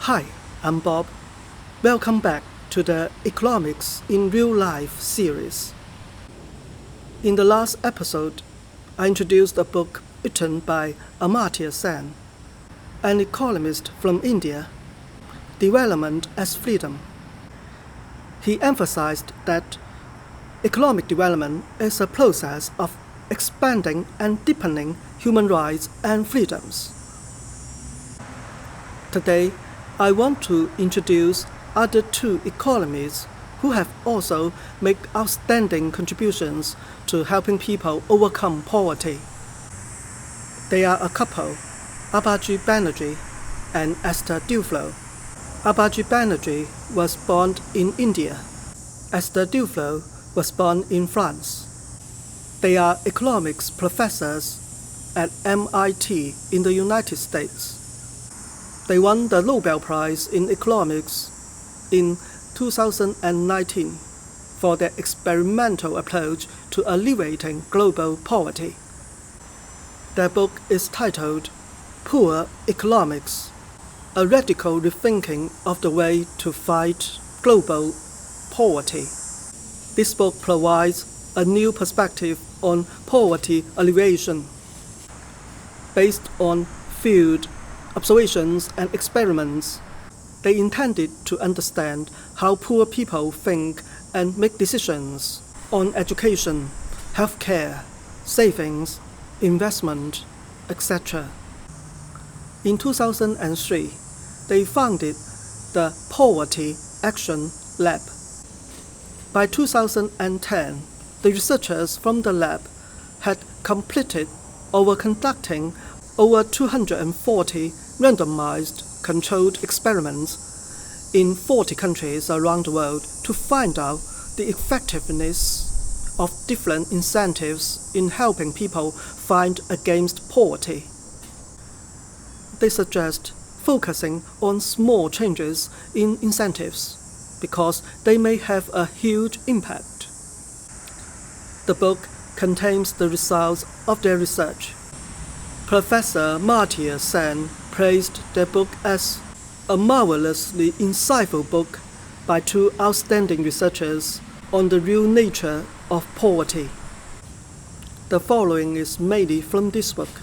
Hi, I'm Bob. Welcome back to the Economics in Real Life series. In the last episode, I introduced a book written by Amartya Sen, an economist from India, Development as Freedom. He emphasized that economic development is a process of expanding and deepening human rights and freedoms. Today, I want to introduce other two economists who have also made outstanding contributions to helping people overcome poverty. They are a couple, Abhijit Banerjee and Esther Duflo. Abhijit Banerjee was born in India. Esther Duflo was born in France. They are economics professors at MIT in the United States. They won the Nobel Prize in economics in 2019 for their experimental approach to alleviating global poverty. Their book is titled Poor Economics, a radical rethinking of the way to fight global poverty. This book provides a new perspective on poverty alleviation based on field observations and experiments. They intended to understand how poor people think and make decisions on education, healthcare, savings, investment, etc. In 2003, they founded the Poverty Action Lab. By 2010, the researchers from the lab had completed conducting over 240 randomized controlled experiments in 40 countries around the world to find out the effectiveness of different incentives in helping people fight against poverty. They suggest focusing on small changes in incentives because they may have a huge impact. The book contains the results of their research. Professor Amartya Sen praised their book as a marvelously insightful book by two outstanding researchers on the real nature of poverty. The following is mainly from this book.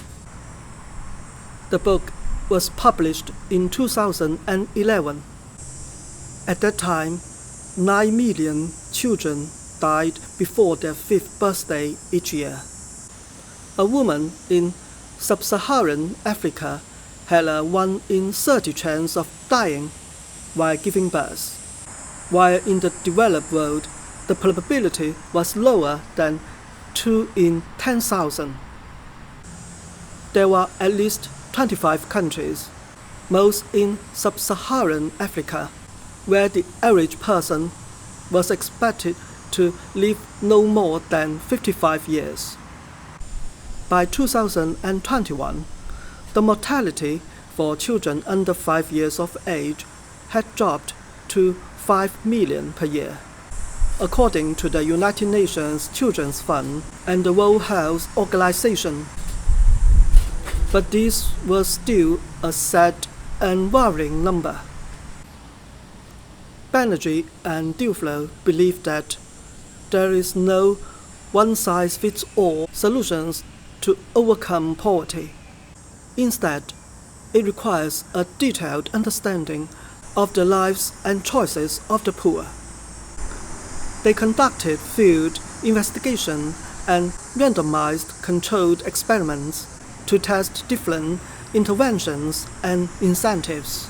The book was published in 2011. At that time, 9 million children died before their 5th birthday each year. A woman in Sub-Saharan Africa had a 1 in 30 chance of dying while giving birth, while in the developed world, the probability was lower than 2 in 10,000. There were at least 25 countries, most in Sub-Saharan Africa, where the average person was expected to live no more than 55 years. By 2021, the mortality for children under 5 years of age had dropped to 5 million per year, according to the United Nations Children's Fund and the World Health Organization. But this was still a sad and worrying number. Banerjee and Duflo believe that there is no one-size-fits-all solutions to overcome poverty. Instead, it requires a detailed understanding of the lives and choices of the poor. They conducted field investigation and randomized controlled experiments to test different interventions and incentives.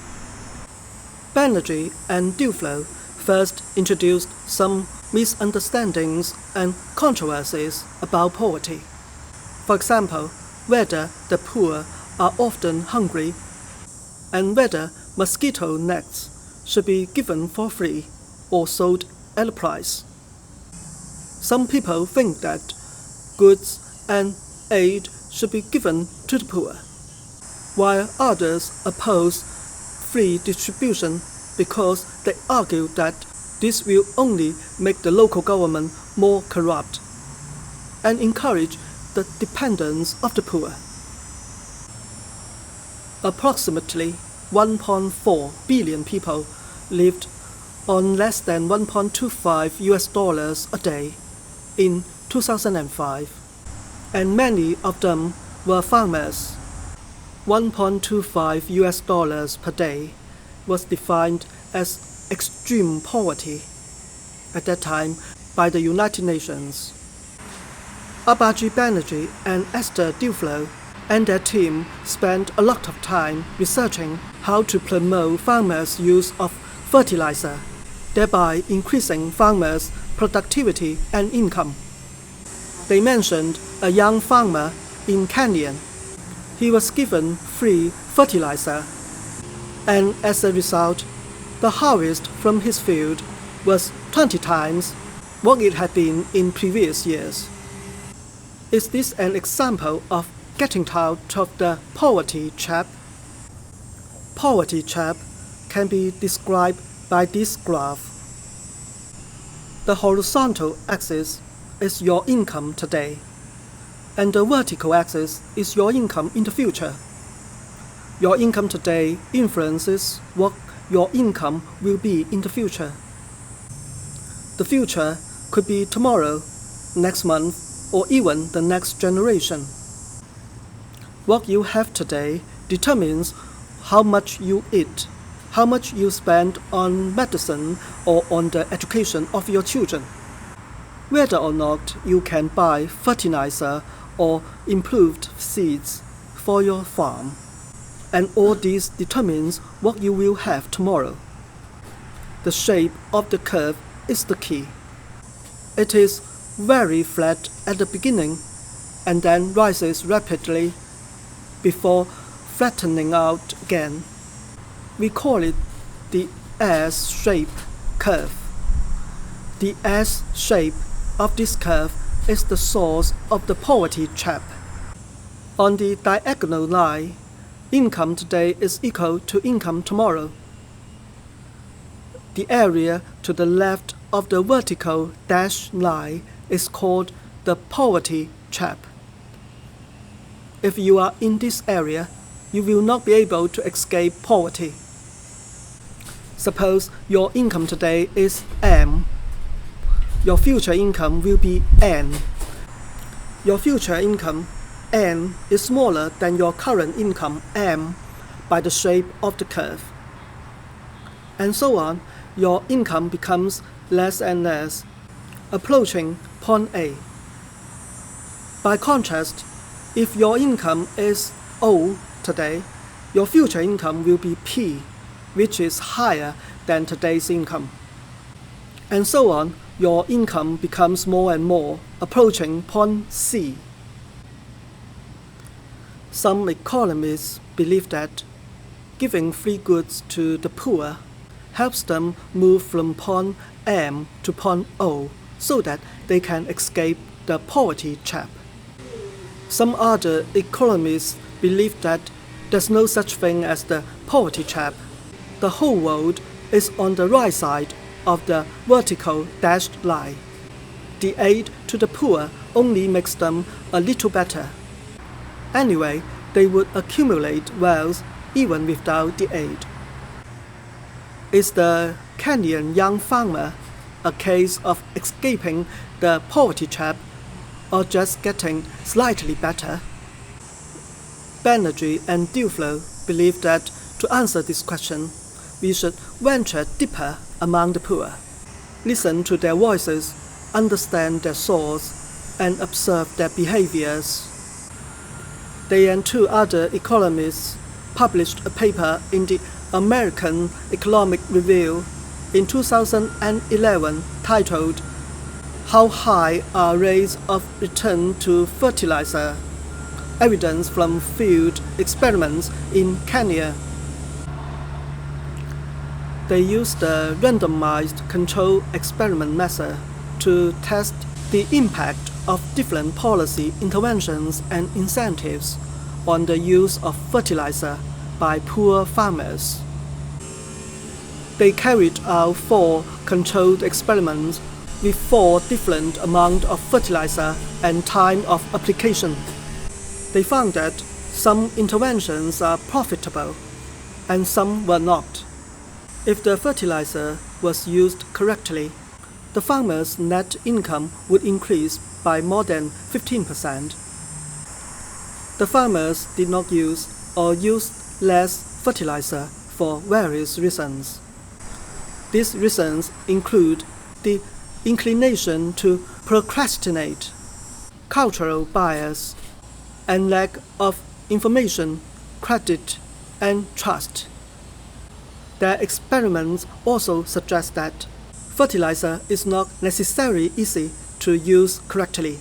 Banerjee and Duflo first introduced some misunderstandings and controversies about poverty. For example, whether the poor are often hungry and whether mosquito nets should be given for free or sold at a price. Some people think that goods and aid should be given to the poor, while others oppose free distribution because they argue that this will only make the local government more corrupt and encourage the dependence of the poor. Approximately 1.4 billion people lived on less than $1.25 a day in 2005, and many of them were farmers. $1.25 per day was defined as extreme poverty at that time by the United Nations. Abhijit Banerjee and Esther Duflo and their team spent a lot of time researching how to promote farmers' use of fertilizer, thereby increasing farmers' productivity and income. They mentioned a young farmer in Kenya. He was given free fertilizer, and as a result, the harvest from his field was 20 times what it had been in previous years. Is this an example of getting out of the poverty trap? Poverty trap can be described by this graph. The horizontal axis is your income today, and the vertical axis is your income in the future. Your income today influences what your income will be in the future. The future could be tomorrow, next month, or even the next generation. What you have today determines how much you eat, how much you spend on medicine or on the education of your children, whether or not you can buy fertilizer or improved seeds for your farm. And all this determines what you will have tomorrow. The shape of the curve is the key. It is very flat at the beginning and then rises rapidly before flattening out again. We call it the S-shaped curve. The S shape of this curve is the source of the poverty trap. On the diagonal line, income today is equal to income tomorrow. The area to the left of the vertical dashed line is called the poverty trap. If you are in this area, you will not be able to escape poverty. Suppose your income today is M. Your future income will be N. Your future income, N, is smaller than your current income, M, by the shape of the curve. And so on, your income becomes less and less, approaching point A. By contrast, if your income is O today, your future income will be P, which is higher than today's income. And so on, your income becomes more and more, approaching point C. Some economists believe that giving free goods to the poor helps them move from point M to point O so that they can escape the poverty trap. Some other economists believe that there's no such thing as the poverty trap. The whole world is on the right side of the vertical dashed line. The aid to the poor only makes them a little better. Anyway, they would accumulate wealth even without the aid. Is the Kenyan young farmer a case of escaping the poverty trap or just getting slightly better? Banerjee and Duflo believe that to answer this question, we should venture deeper among the poor, listen to their voices, understand their source, and observe their behaviors. They and two other economists published a paper in the American Economic Review in 2011 titled "How High Are Rates of Return to Fertilizer? Evidence from Field Experiments in Kenya." They used the randomized control experiment method to test the impact of different policy interventions and incentives on the use of fertilizer by poor farmers. They carried out 4 controlled experiments with 4 different amounts of fertilizer and time of application. They found that some interventions are profitable and some were not. If the fertilizer was used correctly, the farmers' net income would increase by more than 15%. The farmers did not use or used less fertilizer for various reasons. These reasons include the inclination to procrastinate, cultural bias, and lack of information, credit, and trust. Their experiments also suggest that fertilizer is not necessarily easy to use correctly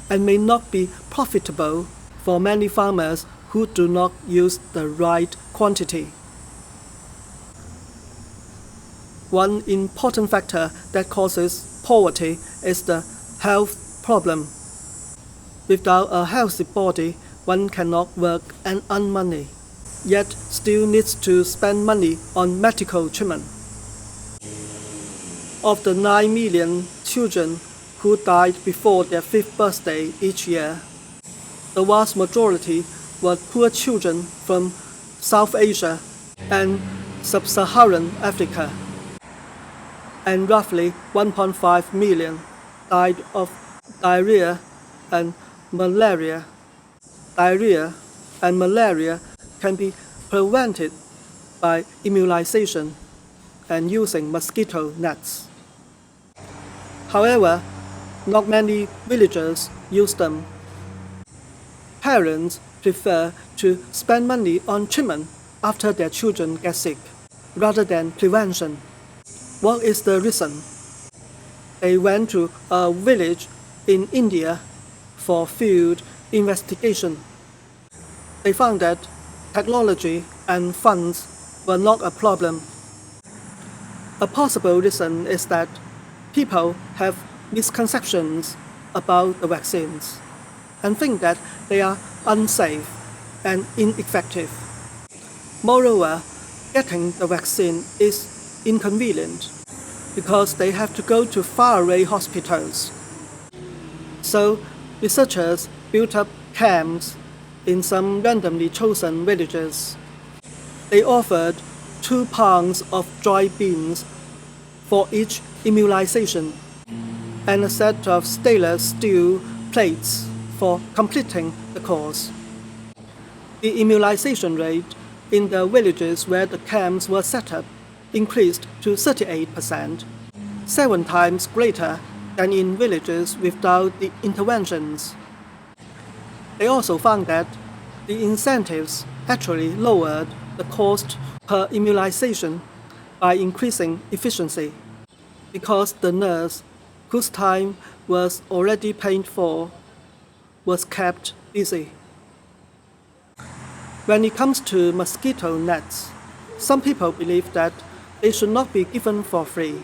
and may not be profitable for many farmers who do not use the right quantity. One important factor that causes poverty is the health problem. Without a healthy body, one cannot work and earn money, yet still needs to spend money on medical treatment. Of the 9 million children who died before their 5th birthday each year, the vast majority were poor children from South Asia and Sub-Saharan Africa, and roughly 1.5 million died of diarrhea and malaria. Diarrhea and malaria can be prevented by immunization and using mosquito nets. However, not many villagers use them. Parents prefer to spend money on treatment after their children get sick, rather than prevention. What is the reason? They went to a village in India for field investigation. They found that technology and funds were not a problem. A possible reason is that people have misconceptions about the vaccines and think that they are unsafe and ineffective. Moreover, getting the vaccine is inconvenient because they have to go to faraway hospitals. So, researchers built up camps in some randomly chosen villages. They offered 2 pounds of dry beans for each immunization and a set of stainless steel plates for completing the course. The immunization rate in the villages where the camps were set up increased to 38%, 7 times greater than in villages without the interventions. They also found that the incentives actually lowered the cost per immunization by increasing efficiency, because the nurse, whose time was already paid for, was kept busy. When it comes to mosquito nets, some people believe that they should not be given for free,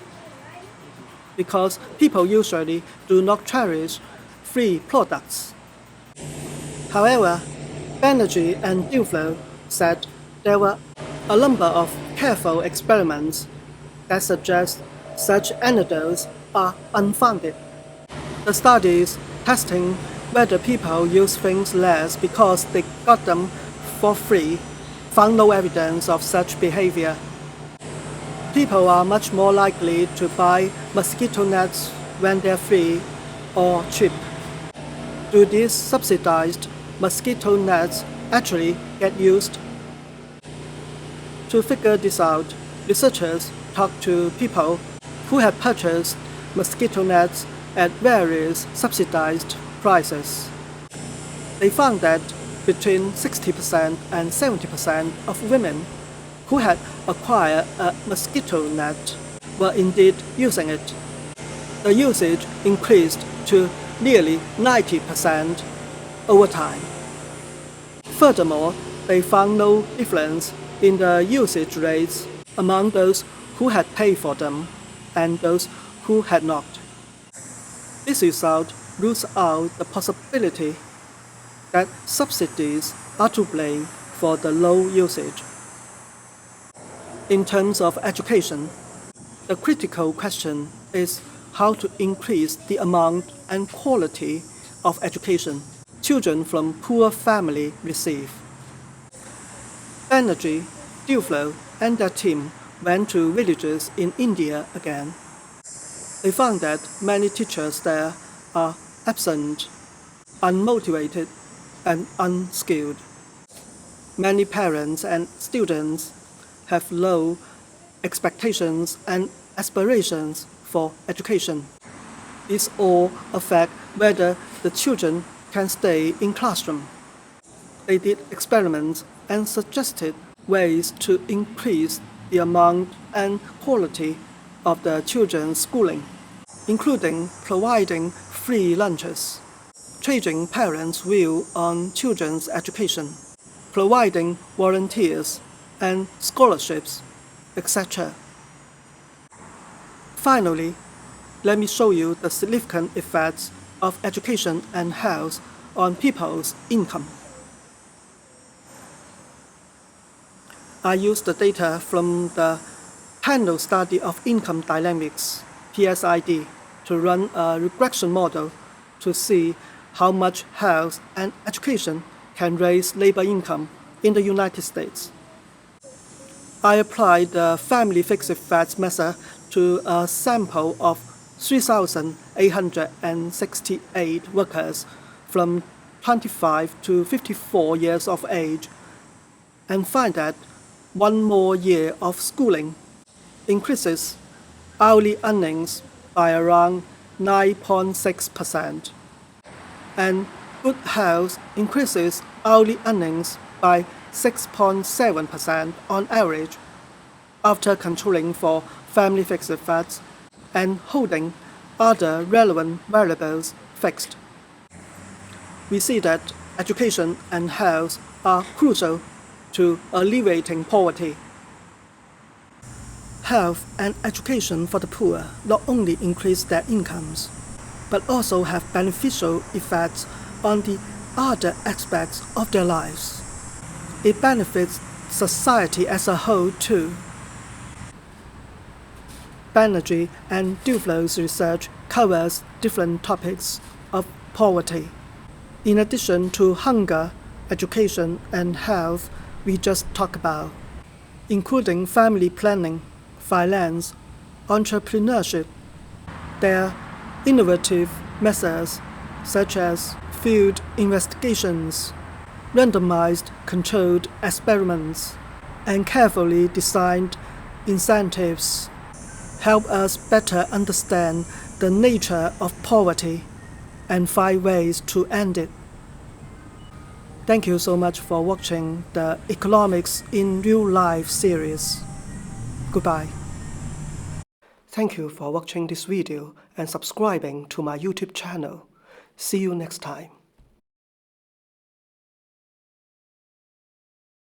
because people usually do not cherish free products. However, Banerjee and Duflo said there were a number of careful experiments that suggest such anecdotes are unfounded. The studies testing whether people use things less because they got them for free found no evidence of such behavior. People are much more likely to buy mosquito nets when they're free or cheap. Do these subsidized mosquito nets actually get used? To figure this out, researchers talked to people who had purchased mosquito nets at various subsidized prices. They found that between 60% and 70% of women who had acquired a mosquito net were indeed using it. The usage increased to nearly 90% over time. Furthermore, they found no difference in the usage rates among those who had paid for them and those who had not. This result rules out the possibility that subsidies are to blame for the low usage. In terms of education, the critical question is how to increase the amount and quality of education children from poor families receive. Banerjee Duflo and their team went to villages in India again. They found that many teachers there are absent, unmotivated, and unskilled. Many parents and students have low expectations and aspirations for education. These all affect whether the children can stay in classroom. They did experiments and suggested ways to increase the amount and quality of the children's schooling, including providing free lunches, changing parents' view on children's education, providing volunteers and scholarships, etc. Finally, let me show you the significant effects of education and health on people's income. I used the data from the Panel Study of Income Dynamics, PSID, to run a regression model to see how much health and education can raise labor income in the United States. I applied the family fixed effects method to a sample of 3,868 workers from 25 to 54 years of age and find that one more year of schooling increases hourly earnings by around 9.6%, and good health increases hourly earnings by 6.7% on average after controlling for family fixed effects and holding other relevant variables fixed. We see that education and health are crucial to alleviating poverty. Health and education for the poor not only increase their incomes, but also have beneficial effects on the other aspects of their lives. It benefits society as a whole too. Banerjee and Duflo's research covers different topics of poverty. In addition to hunger, education, and health we just talked about, including family planning, finance, entrepreneurship. Their innovative methods such as field investigations, randomized controlled experiments, and carefully designed incentives help us better understand the nature of poverty and find ways to end it. Thank you so much for watching the Economics in Real Life series. Goodbye. Thank you for watching this video and subscribing to my YouTube channel. See you next time.